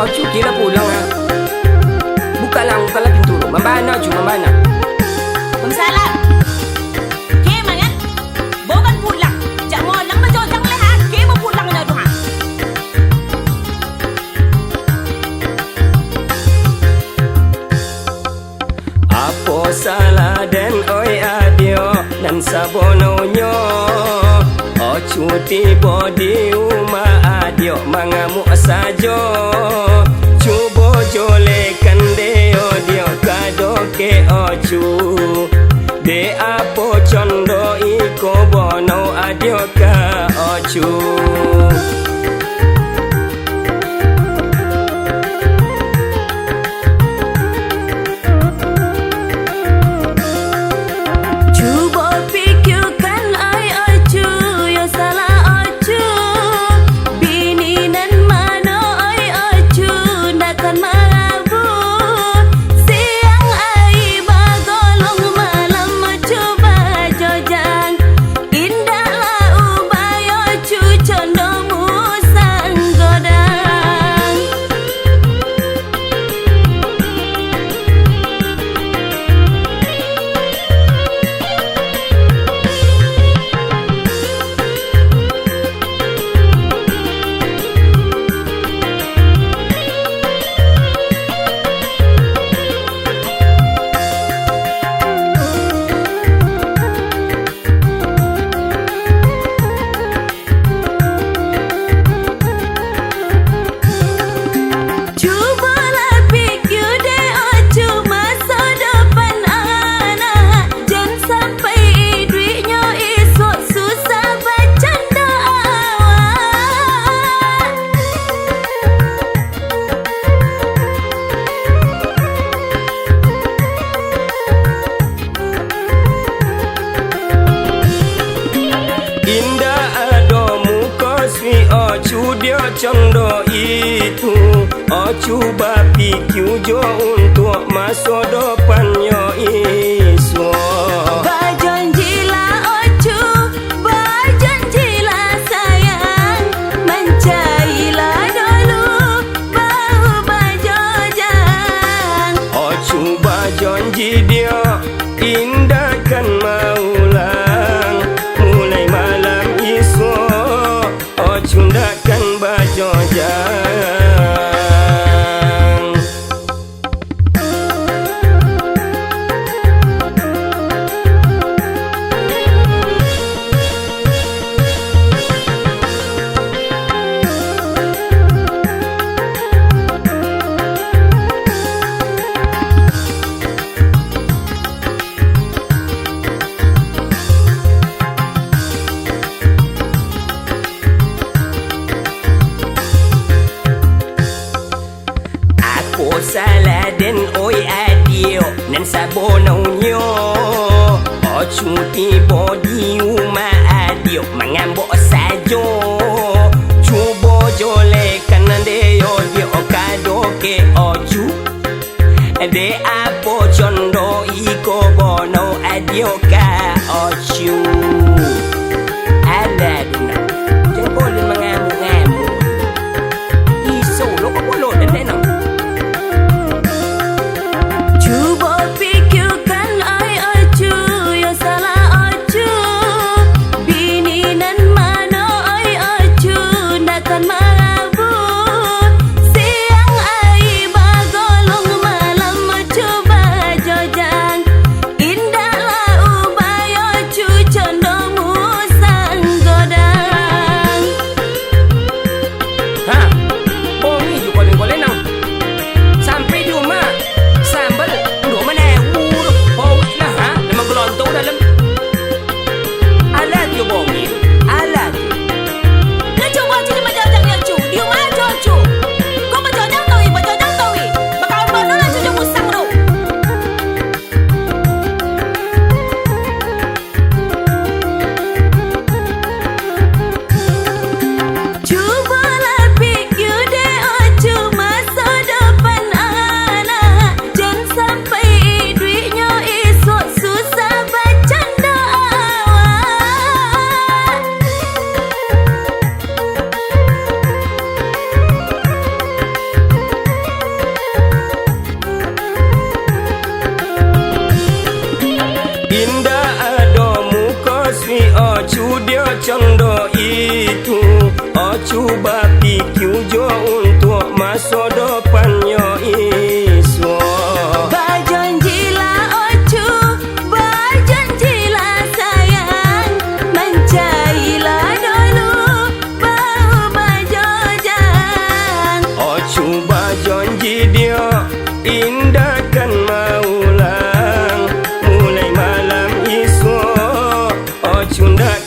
Ocu kira pulang ha. Bukalah pintu. Membana Ocu, membana. Waalaikumsalam. Ke mangan? Bukan pulang. Jak mau lang majojang lehat. Ke mau pulang na doha. Apo salah den oi adio dan sabononyo. Ocu tiba di rumah adio mangamuk sajo. Cubo jolekan deo dio kadoke ocu. De apo condo iko bono adio ka ocu. Condo itu Ocu bapikiu jo untuk masa depannya isu. Berjanjilah Ocu, berjanjilah sayang, mencarilah dulu baru berjojang. Ocu berjanji dia indahkan maulang. Mulai malam isu Ocu ndakkan bajojang. Salah den oi adio nan sabononyo. Ocu tiba di rumah adio mangambok sajo. Cubo jolekan deo dio kadoke ocu. De apo condo iko bono adio ka ocu. Ada duna jengkolin mengamuk-ngamuk. Iso lo kok bolot dan denang. Pikirkan ai Ocu, yang salah Ocu. Bini nan condo itu, oh coba pikir jo untuk masa depannya iso. Berjanjilah ocu, berjanjilah sayang, mencarilah dulu baru berjodoh. Oh coba janji dia, indahkan maulang, mulai malam esok, oh cundak